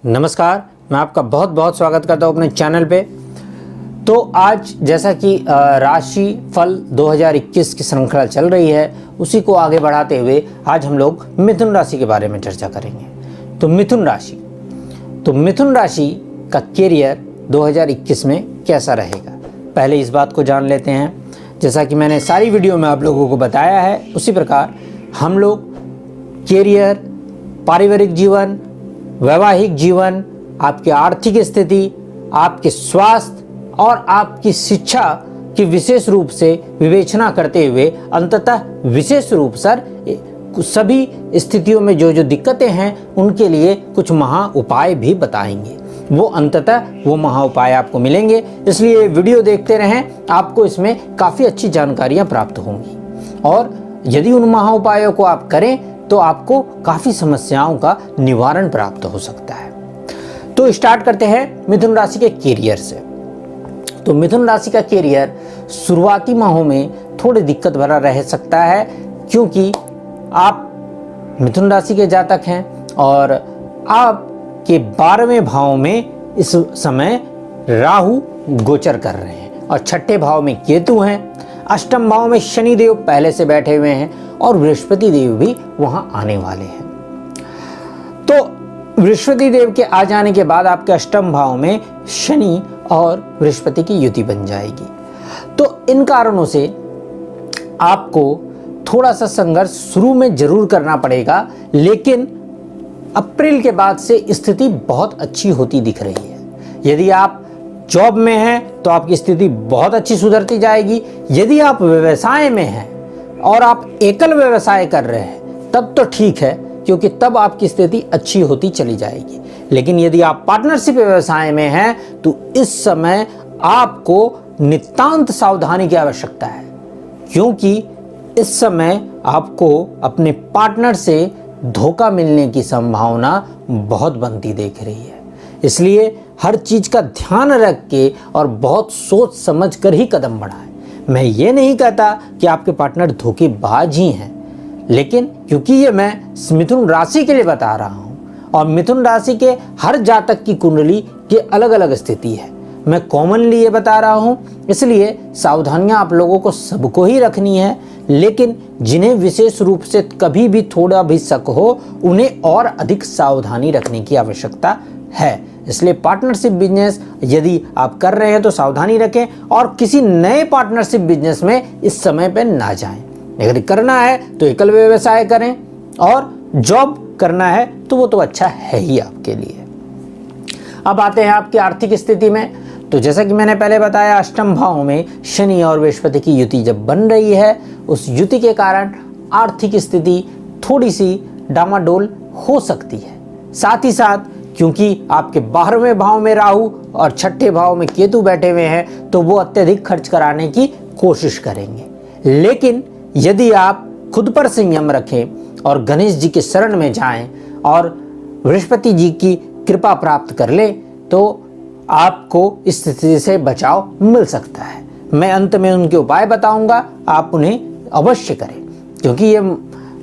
नमस्कार, मैं आपका बहुत बहुत स्वागत करता हूँ अपने चैनल पे। तो आज जैसा कि राशि फल 2021 की श्रृंखला चल रही है, उसी को आगे बढ़ाते हुए आज हम लोग मिथुन राशि के बारे में चर्चा करेंगे। तो मिथुन राशि का कैरियर 2021 में कैसा रहेगा, पहले इस बात को जान लेते हैं। जैसा कि मैंने सारी वीडियो में आप लोगों को बताया है, उसी प्रकार हम लोग कैरियर, पारिवारिक जीवन, वैवाहिक जीवन, आपकी आर्थिक स्थिति, आपके स्वास्थ्य और आपकी शिक्षा की विशेष रूप से विवेचना करते हुए अंततः विशेष रूप से सभी स्थितियों में जो जो दिक्कतें हैं उनके लिए कुछ महा उपाय भी बताएंगे। वो महा उपाय आपको मिलेंगे, इसलिए वीडियो देखते रहें, आपको इसमें काफ़ी अच्छी जानकारियाँ प्राप्त होंगी। और यदि उन महा उपायों को आप करें तो आपको काफ़ी समस्याओं का निवारण प्राप्त हो सकता है। तो स्टार्ट करते हैं मिथुन राशि के कैरियर से। तो मिथुन राशि का कैरियर शुरुआती माहों में थोड़ी दिक्कत भरा रह सकता है, क्योंकि आप मिथुन राशि के जातक हैं और आपके 12वें भाव में इस समय राहु गोचर कर रहे हैं और 6ठे भाव में केतु हैं। अष्टम भाव में शनि देव पहले से बैठे हुए हैं और बृहस्पति देव भी वहां आने वाले हैं। तो बृहस्पति देव के आ जाने के बाद आपके अष्टम भाव में शनि और बृहस्पति की युति बन जाएगी। तो इन कारणों से आपको थोड़ा सा संघर्ष शुरू में जरूर करना पड़ेगा, लेकिन अप्रैल के बाद से स्थिति बहुत अच्छी होती दिख रही है। यदि आप जॉब में हैं तो आपकी स्थिति बहुत अच्छी सुधरती जाएगी। यदि आप व्यवसाय में हैं और आप एकल व्यवसाय कर रहे हैं तब तो ठीक है, क्योंकि तब आपकी स्थिति अच्छी होती चली जाएगी। लेकिन यदि आप पार्टनरशिप व्यवसाय में हैं तो इस समय आपको नितांत सावधानी की आवश्यकता है, क्योंकि इस समय आपको अपने पार्टनर से धोखा मिलने की संभावना बहुत बनती दिख रही है। इसलिए हर चीज का ध्यान रख के और बहुत सोच समझ कर ही कदम बढ़ाएं। मैं ये नहीं कहता कि आपके पार्टनर धोखेबाज ही हैं, लेकिन क्योंकि ये मैं मिथुन राशि के लिए बता रहा हूँ और मिथुन राशि के हर जातक की कुंडली की अलग अलग स्थिति है, मैं कॉमनली ये बता रहा हूँ, इसलिए सावधानियां आप लोगों को सबको ही रखनी है। लेकिन जिन्हें विशेष रूप से कभी भी थोड़ा भी शक हो, उन्हें और अधिक सावधानी रखने की आवश्यकता है। इसलिए पार्टनरशिप बिजनेस यदि आप कर रहे हैं तो सावधानी रखें और किसी नए पार्टनरशिप बिजनेस में इस समय पे ना जाएं। अगर करना है तो एकल व्यवसाय करें और जॉब करना है तो वो तो अच्छा है ही आपके लिए। अब आते हैं आपकी आर्थिक स्थिति में। तो जैसा कि मैंने पहले बताया, अष्टम भाव में शनि और बृहस्पति की युति जब बन रही है, उस युति के कारण आर्थिक स्थिति थोड़ी सी डामाडोल हो सकती है। साथ ही साथ क्योंकि आपके 12वें भाव में राहु और 6ठे भाव में केतु बैठे हुए हैं, तो वो अत्यधिक खर्च कराने की कोशिश करेंगे। लेकिन यदि आप खुद पर संयम रखें और गणेश जी के शरण में जाएं और बृहस्पति जी की कृपा प्राप्त कर ले, तो आपको इस स्थिति से बचाव मिल सकता है। मैं अंत में उनके उपाय बताऊंगा, आप उन्हें अवश्य करें, क्योंकि ये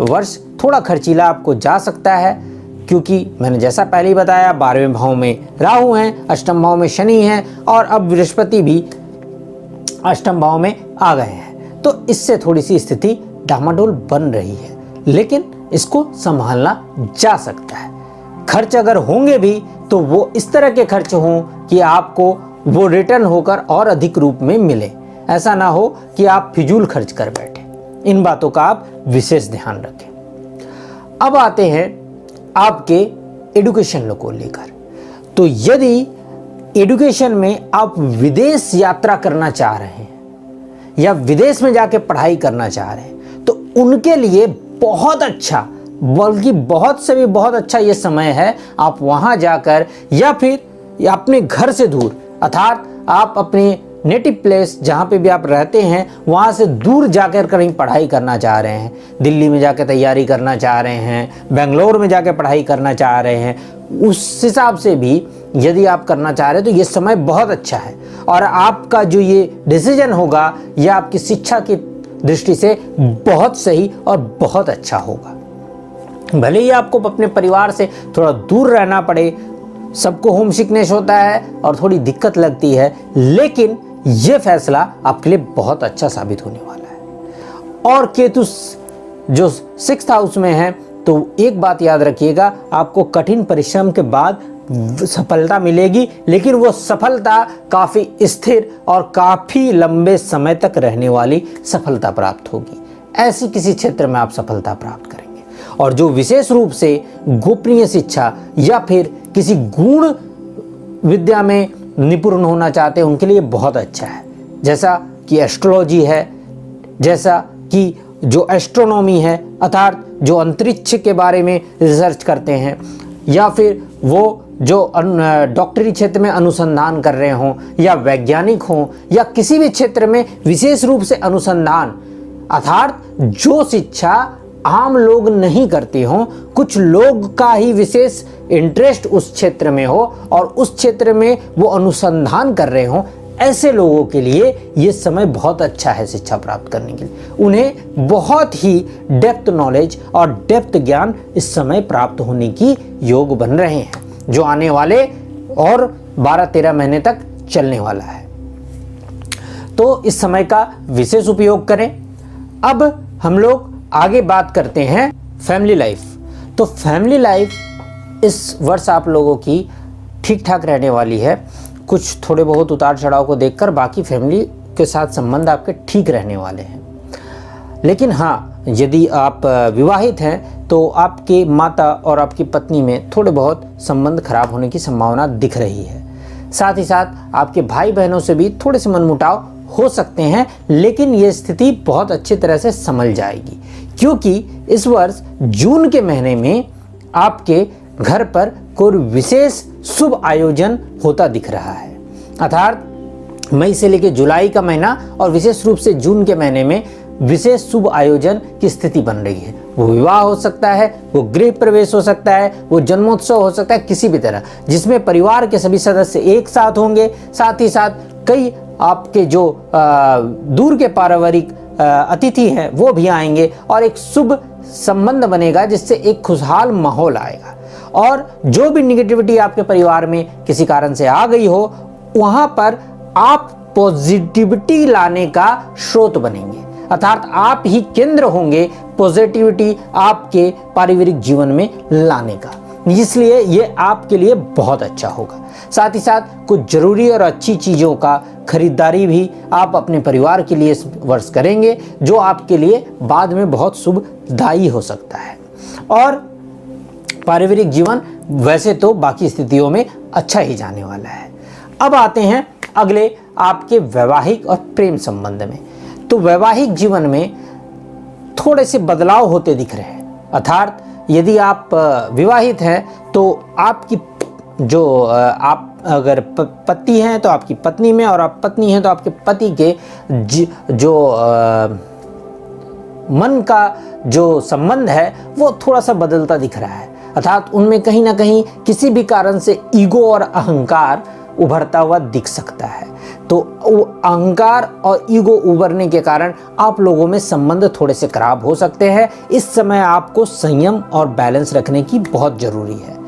वर्ष थोड़ा खर्चीला आपको जा सकता है। क्योंकि मैंने जैसा पहले ही बताया, 12वें भाव में राहु हैं, अष्टम भाव में शनि हैं और अब बृहस्पति भी अष्टम भाव में आ गए हैं। तो इससे थोड़ी सी स्थिति डामाडोल बन रही है, लेकिन इसको संभालना जा सकता है। खर्च अगर होंगे भी तो वो इस तरह के खर्च हों कि आपको वो रिटर्न होकर और अधिक रूप में मिले। ऐसा ना हो कि आप फिजूल खर्च कर बैठे। इन बातों का आप विशेष ध्यान रखें। अब आते हैं आपके एडुकेशन को लेकर। तो यदि एडुकेशन में आप विदेश यात्रा करना चाह रहे हैं या विदेश में जाके पढ़ाई करना चाह रहे हैं, तो उनके लिए बहुत अच्छा, बल्कि बहुत से भी बहुत अच्छा ये समय है। आप वहां जाकर या फिर अपने घर से दूर, अर्थात आप अपने नेटिव प्लेस जहाँ पे भी आप रहते हैं वहाँ से दूर जाकर कहीं पढ़ाई करना चाह रहे हैं, दिल्ली में जाकर तैयारी करना चाह रहे हैं, बेंगलोर में जाकर पढ़ाई करना चाह रहे हैं, उस हिसाब से भी यदि आप करना चाह रहे हैं तो ये समय बहुत अच्छा है। और आपका जो ये डिसीजन होगा यह आपकी शिक्षा की दृष्टि से बहुत सही और बहुत अच्छा होगा। भले ही आपको अपने परिवार से थोड़ा दूर रहना पड़े, सबको होम सिकनेस होता है और थोड़ी दिक्कत लगती है, लेकिन ये फैसला आपके लिए बहुत अच्छा साबित होने वाला है। और केतु जो 6th हाउस में है, तो एक बात याद रखिएगा, आपको कठिन परिश्रम के बाद सफलता मिलेगी, लेकिन वो सफलता काफ़ी स्थिर और काफ़ी लंबे समय तक रहने वाली सफलता प्राप्त होगी। ऐसी किसी क्षेत्र में आप सफलता प्राप्त करेंगे। और जो विशेष रूप से गोपनीय शिक्षा या फिर किसी गुण विद्या में निपुण होना चाहते हैं, उनके लिए बहुत अच्छा है। जैसा कि एस्ट्रोलॉजी है, जैसा कि जो एस्ट्रोनॉमी है, अर्थात जो अंतरिक्ष के बारे में रिसर्च करते हैं, या फिर वो जो डॉक्टरी क्षेत्र में अनुसंधान कर रहे हों, या वैज्ञानिक हों, या किसी भी क्षेत्र में विशेष रूप से अनुसंधान, अर्थात जो शिक्षा आम लोग नहीं करते हों, कुछ लोग का ही विशेष इंटरेस्ट उस क्षेत्र में हो और उस क्षेत्र में वो अनुसंधान कर रहे हों, ऐसे लोगों के लिए ये समय बहुत अच्छा है शिक्षा प्राप्त करने के लिए। उन्हें बहुत ही डेप्थ नॉलेज और डेप्थ ज्ञान इस समय प्राप्त होने की योग बन रहे हैं, जो आने वाले और 12-13 महीने तक चलने वाला है। तो इस समय का विशेष उपयोग करें। अब हम लोग आगे बात करते हैं फैमिली लाइफ। तो फैमिली लाइफ इस वर्ष आप लोगों की ठीक ठाक रहने वाली है। कुछ थोड़े बहुत उतार चढ़ाव को देखकर बाकी फैमिली के साथ संबंध आपके ठीक रहने वाले हैं। लेकिन हाँ, यदि आप विवाहित हैं तो आपके माता और आपकी पत्नी में थोड़े बहुत संबंध खराब होने की संभावना दिख रही है। साथ ही साथ आपके भाई बहनों से भी थोड़े से मनमुटाव हो सकते हैं, लेकिन ये स्थिति बहुत अच्छी तरह से संभल जाएगी, क्योंकि इस वर्ष जून के महीने में आपके घर पर कोई विशेष शुभ आयोजन होता दिख रहा है। अर्थात मई से लेकर जुलाई का महीना और विशेष रूप से जून के महीने में विशेष शुभ आयोजन की स्थिति बन रही है। वो विवाह हो सकता है, वो गृह प्रवेश हो सकता है, वो जन्मोत्सव हो सकता है, किसी भी तरह जिसमें परिवार के सभी सदस्य एक साथ होंगे। साथ ही साथ कई आपके जो दूर के पारिवारिक अतिथि हैं वो भी आएंगे और एक शुभ संबंध बनेगा, जिससे एक खुशहाल माहौल आएगा। और जो भी निगेटिविटी आपके परिवार में किसी कारण से आ गई हो, वहां पर आप पॉजिटिविटी लाने का स्रोत बनेंगे, अर्थात आप ही केंद्र होंगे पॉजिटिविटी आपके पारिवारिक जीवन में लाने का। इसलिए ये आपके लिए बहुत अच्छा होगा। साथ ही साथ कुछ जरूरी और अच्छी चीज़ों का खरीदारी भी आप अपने परिवार के लिए इस वर्ष करेंगे, जो आपके लिए बाद में बहुत शुभदायी हो सकता है। और पारिवारिक जीवन वैसे तो बाकी स्थितियों में अच्छा ही जाने वाला है। अब आते हैं अगले आपके वैवाहिक और प्रेम संबंध में। तो वैवाहिक जीवन में थोड़े से बदलाव होते दिख रहे हैं। अर्थात यदि आप विवाहित हैं तो आपकी जो आप अगर पति हैं तो आपकी पत्नी में, और आप पत्नी हैं तो आपके पति के जो मन का जो संबंध है वो थोड़ा सा बदलता दिख रहा है। अर्थात उनमें कहीं ना कहीं किसी भी कारण से ईगो और अहंकार उभरता हुआ दिख सकता है। तो वो अहंकार और ईगो उभरने के कारण आप लोगों में संबंध थोड़े से खराब हो सकते हैं। इस समय आपको संयम और बैलेंस रखने की बहुत ज़रूरी है।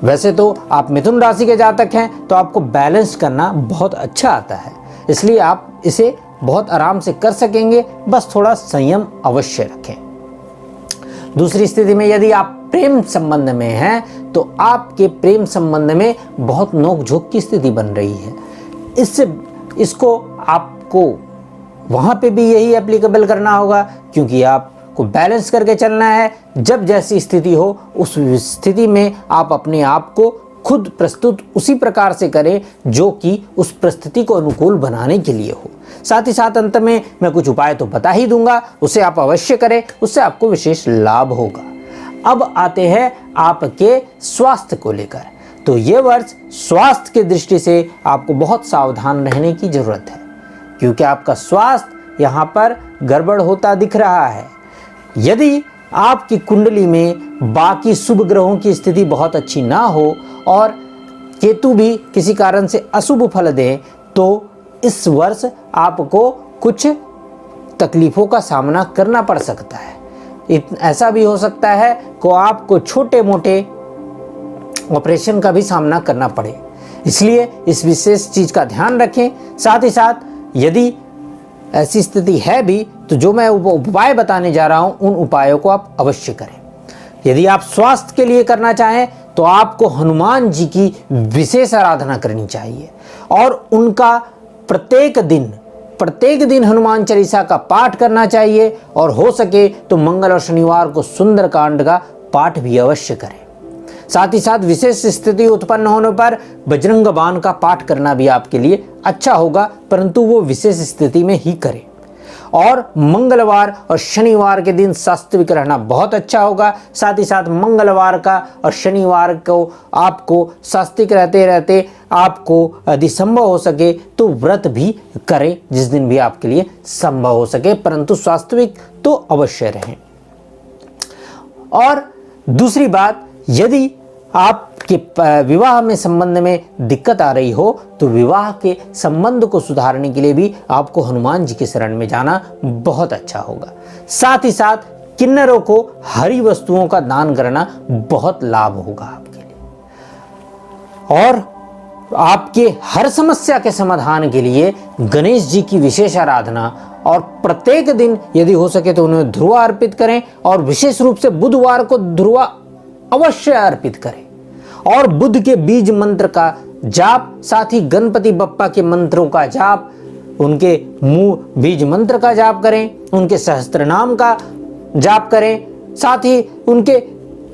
वैसे तो आप मिथुन राशि के जातक हैं तो आपको बैलेंस करना बहुत अच्छा आता है, इसलिए आप इसे बहुत आराम से कर सकेंगे, बस थोड़ा संयम अवश्य रखें। दूसरी स्थिति में यदि आप प्रेम संबंध में हैं तो आपके प्रेम संबंध में बहुत नोकझोंक की स्थिति बन रही है। इसको आपको वहाँ पे भी यही एप्लीकेबल करना होगा, क्योंकि आपको बैलेंस करके चलना है। जब जैसी स्थिति हो उस स्थिति में आप अपने आप को खुद प्रस्तुत उसी प्रकार से करें जो कि उस परिस्थिति को अनुकूल बनाने के लिए हो। साथ ही साथ अंत में मैं कुछ उपाय तो बता ही दूंगा, उसे आप अवश्य करें, उससे आपको विशेष लाभ होगा। अब आते हैं आपके स्वास्थ्य को लेकर। तो ये वर्ष स्वास्थ्य की दृष्टि से आपको बहुत सावधान रहने की जरूरत है, क्योंकि आपका स्वास्थ्य यहाँ पर गड़बड़ होता दिख रहा है। यदि आपकी कुंडली में बाकी शुभ ग्रहों की स्थिति बहुत अच्छी ना हो और केतु भी किसी कारण से अशुभ फल दे, तो इस वर्ष आपको कुछ तकलीफों का सामना करना पड़ सकता है। ऐसा भी हो सकता है कि आपको छोटे मोटे ऑपरेशन का भी सामना करना पड़े। इसलिए इस विशेष चीज़ का ध्यान रखें। साथ ही साथ यदि ऐसी स्थिति है भी तो जो मैं उपाय बताने जा रहा हूँ उन उपायों को आप अवश्य करें। यदि आप स्वास्थ्य के लिए करना चाहें तो आपको हनुमान जी की विशेष आराधना करनी चाहिए और उनका प्रत्येक दिन हनुमान चालीसा का पाठ करना चाहिए और हो सके तो मंगल और शनिवार को सुंदरकांड का पाठ भी अवश्य करें। साथ ही साथ विशेष स्थिति उत्पन्न होने पर बजरंग बाण का पाठ करना भी आपके लिए अच्छा होगा, परंतु वो विशेष स्थिति में ही करें। और मंगलवार और शनिवार के दिन सात्विक रहना बहुत अच्छा होगा। साथ ही साथ मंगलवार का और शनिवार को आपको सात्विक रहते रहते आपको यदि संभव हो सके तो व्रत भी करें, जिस दिन भी आपके लिए संभव हो सके, परंतु सात्विक तो अवश्य रहें। और दूसरी बात, यदि आपके विवाह में संबंध में दिक्कत आ रही हो तो विवाह के संबंध को सुधारने के लिए भी आपको हनुमान जी के शरण में जाना बहुत अच्छा होगा। साथ ही साथ किन्नरों को हरी वस्तुओं का दान करना बहुत लाभ होगा आपके लिए। और आपके हर समस्या के समाधान के लिए गणेश जी की विशेष आराधना और प्रत्येक दिन यदि हो सके तो उन्हें ध्रुवा अर्पित करें और विशेष रूप से बुधवार को ध्रुवा अवश्य अर्पित करें और बुध के बीज मंत्र का जाप, साथ ही गणपति बप्पा के मंत्रों का जाप, उनके मूल बीज मंत्र का जाप करें, उनके सहस्त्र नाम का जाप करें। साथ ही उनके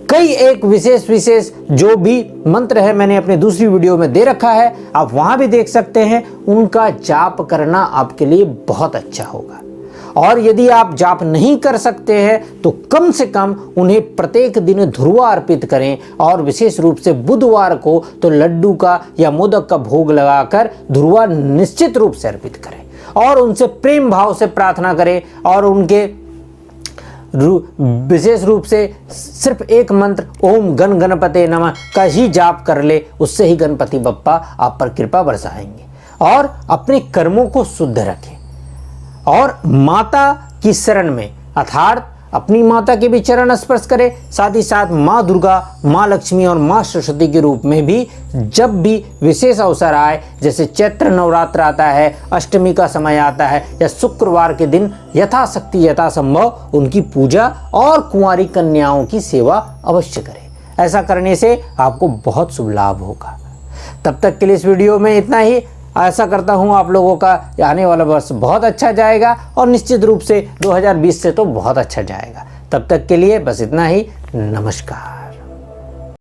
कई एक विशेष जो भी मंत्र है मैंने अपने दूसरी वीडियो में दे रखा है, आप वहां भी देख सकते हैं। उनका जाप करना आपके लिए बहुत अच्छा होगा। और यदि आप जाप नहीं कर सकते हैं तो कम से कम उन्हें प्रत्येक दिन ध्रुवा अर्पित करें और विशेष रूप से बुधवार को तो लड्डू का या मोदक का भोग लगाकर ध्रुवा निश्चित रूप से अर्पित करें और उनसे प्रेम भाव से प्रार्थना करें और उनके विशेष रूप से सिर्फ एक मंत्र ओम गण गणपते नमः का ही जाप कर ले, उससे ही गणपति बप्पा आप पर कृपा बरसाएंगे। और अपने कर्मों को शुद्ध रखें और माता की शरण में अर्थात अपनी माता के भी चरण स्पर्श करें। साथ ही साथ माँ दुर्गा, माँ लक्ष्मी और माँ सरस्वती के रूप में भी जब भी विशेष अवसर आए, जैसे चैत्र नवरात्र आता है, अष्टमी का समय आता है या शुक्रवार के दिन यथाशक्ति यथासंभव उनकी पूजा और कुंवारी कन्याओं की सेवा अवश्य करें। ऐसा करने से आपको बहुत शुभ लाभ होगा। तब तक के लिए इस वीडियो में इतना ही। ऐसा करता हूँ आप लोगों का आने वाला वर्ष बहुत अच्छा जाएगा और निश्चित रूप से 2020 से तो बहुत अच्छा जाएगा। तब तक के लिए बस इतना ही। नमस्कार।